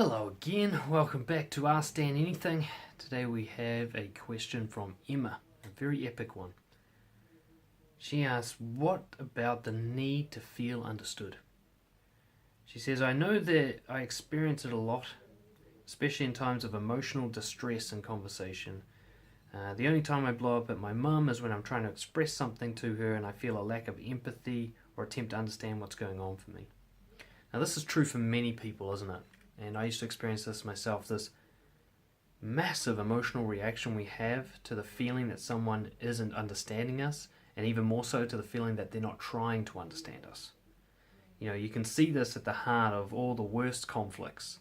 Hello again, welcome back to Ask Dan Anything. Today we have a question from Emma, a very epic one. She asks, what about the need to feel understood? She says, I know that I experience it a lot, especially in times of emotional distress in conversation. The only time I blow up at my mum is when I'm trying to express something to her and I feel a lack of empathy or attempt to understand what's going on for me. Now this is true for many people, isn't it? And I used to experience this myself, this massive emotional reaction we have to the feeling that someone isn't understanding us, and even more so to the feeling that they're not trying to understand us. You know, you can see this at the heart of all the worst conflicts.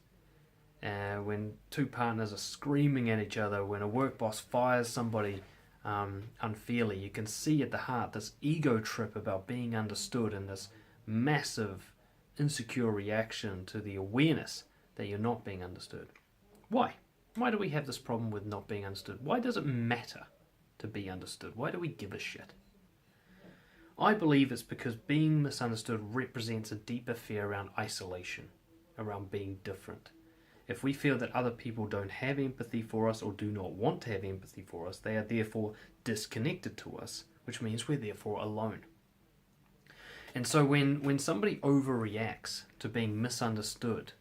When two partners are screaming at each other, when a work boss fires somebody unfairly, you can see at the heart this ego trip about being understood and this massive insecure reaction to the awareness that you're not being understood. Why? Why do we have this problem with not being understood? Why does it matter to be understood? Why do we give a shit? I believe it's because being misunderstood represents a deeper fear around isolation, around being different. If we feel that other people don't have empathy for us or do not want to have empathy for us, they are therefore disconnected to us, which means we're therefore alone. And so when somebody overreacts to being misunderstood,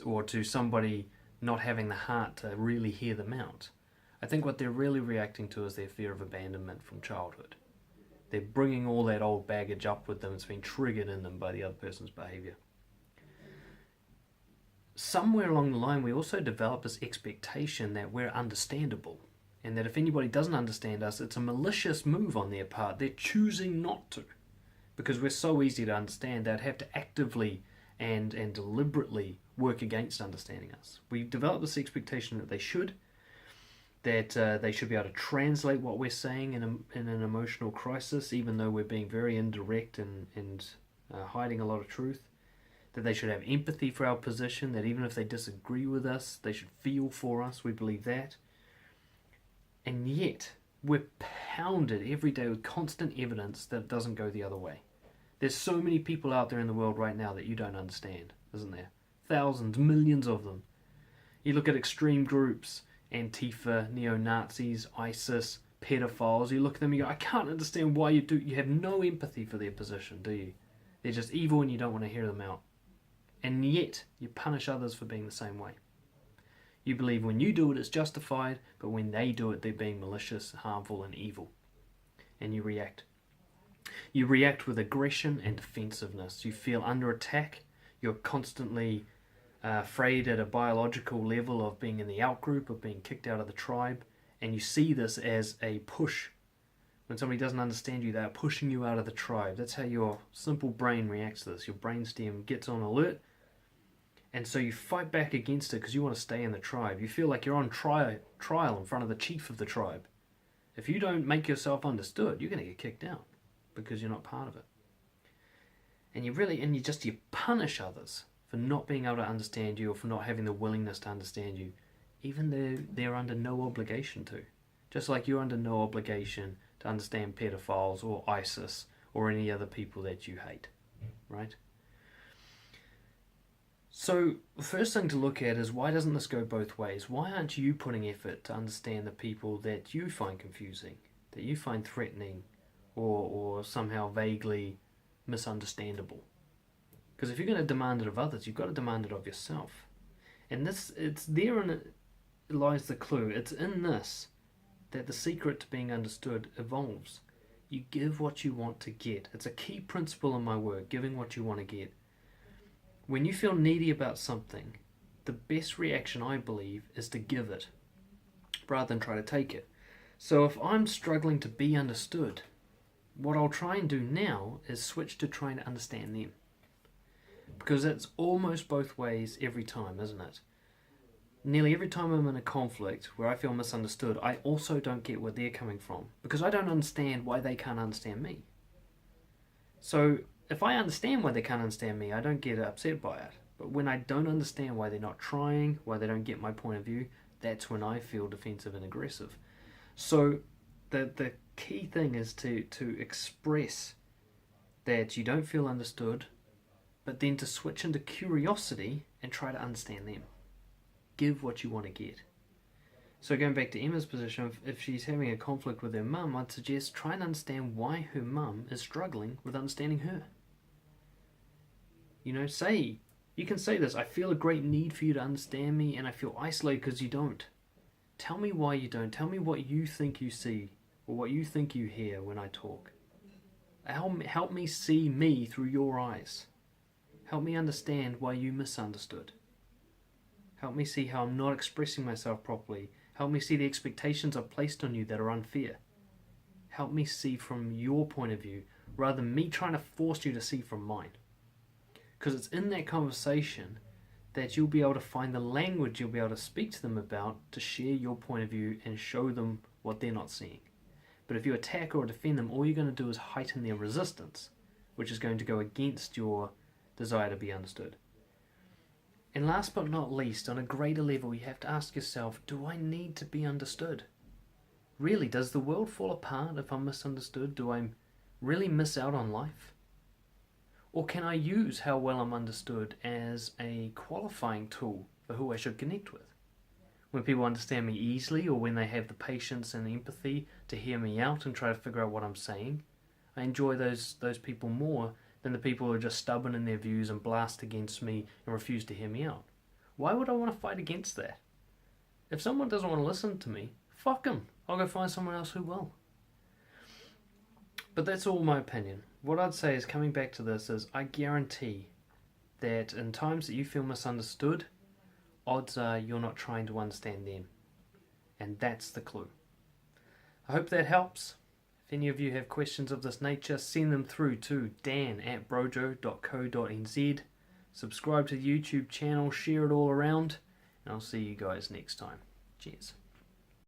or to somebody not having the heart to really hear them out, I think what they're really reacting to is their fear of abandonment from childhood. They're bringing all that old baggage up with them. It's been triggered in them by the other person's behavior. Somewhere along the line, we also develop this expectation that we're understandable, and that if anybody doesn't understand us, it's a malicious move on their part. They're choosing not to, because we're so easy to understand. They'd have to actively and deliberately work against understanding us. We develop this expectation that they should be able to translate what we're saying in an emotional crisis, even though we're being very indirect and hiding a lot of truth. That they should have empathy for our position, that even if they disagree with us, they should feel for us. We believe that. And yet, we're pounded every day with constant evidence that it doesn't go the other way. There's so many people out there in the world right now that you don't understand, isn't there? Thousands, millions of them. You look at extreme groups, Antifa, neo-Nazis, ISIS, pedophiles, you look at them and you go, I can't understand why you have no empathy for their position, do you? They're just evil and you don't want to hear them out. And yet, you punish others for being the same way. You believe when you do it, it's justified, but when they do it, they're being malicious, harmful, and evil. And you react. You react with aggression and defensiveness. You feel under attack. You're constantly afraid at a biological level of being in the outgroup, of being kicked out of the tribe. And you see this as a push. When somebody doesn't understand you, they're pushing you out of the tribe. That's how your simple brain reacts to this. Your brainstem gets on alert. And so you fight back against it because you want to stay in the tribe. You feel like you're on trial in front of the chief of the tribe. If you don't make yourself understood, you're going to get kicked out because you're not part of it. And you punish others for not being able to understand you or for not having the willingness to understand you, even though they're under no obligation to. Just like you're under no obligation to understand pedophiles or ISIS or any other people that you hate, right? So the first thing to look at is, why doesn't this go both ways? Why aren't you putting effort to understand the people that you find confusing, that you find threatening, or somehow vaguely misunderstandable? Because if you're going to demand it of others, you've got to demand it of yourself. And lies the clue. It's in this that the secret to being understood evolves. You give what you want to get. It's a key principle in my work, giving what you want to get. When you feel needy about something, the best reaction, I believe, is to give it rather than try to take it. So if I'm struggling to be understood, what I'll try and do now is switch to trying to understand them. Because it's almost both ways every time, isn't it? Nearly every time I'm in a conflict where I feel misunderstood, I also don't get where they're coming from, because I don't understand why they can't understand me. So if I understand why they can't understand me, I don't get upset by it. But when I don't understand why they're not trying, why they don't get my point of view, that's when I feel defensive and aggressive. So the key thing is to express that you don't feel understood, but then to switch into curiosity and try to understand them. Give what you want to get. So going back to Emma's position, if she's having a conflict with her mum, I'd suggest try and understand why her mum is struggling with understanding her. You know, you can say this, I feel a great need for you to understand me and I feel isolated because you don't. Tell me why you don't. Tell me what you think you see or what you think you hear when I talk. Help me see me through your eyes. Help me understand why you misunderstood. Help me see how I'm not expressing myself properly. Help me see the expectations I've placed on you that are unfair. Help me see from your point of view rather than me trying to force you to see from mine. Because it's in that conversation that you'll be able to find the language you'll be able to speak to them about to share your point of view and show them what they're not seeing. But if you attack or defend them, all you're going to do is heighten their resistance, which is going to go against your desire to be understood. And last but not least, on a greater level, you have to ask yourself, do I need to be understood? Really, does the world fall apart if I'm misunderstood? Do I really miss out on life? Or can I use how well I'm understood as a qualifying tool for who I should connect with? When people understand me easily, or when they have the patience and empathy to hear me out and try to figure out what I'm saying, I enjoy those people more than the people who are just stubborn in their views and blast against me and refuse to hear me out. Why would I want to fight against that? If someone doesn't want to listen to me, fuck them. I'll go find someone else who will. But that's all my opinion. What I'd say is, coming back to this, is I guarantee that in times that you feel misunderstood, odds are you're not trying to understand them. And that's the clue. I hope that helps. If any of you have questions of this nature, send them through to dan@brojo.co.nz. Subscribe to the YouTube channel, share it all around, and I'll see you guys next time. Cheers.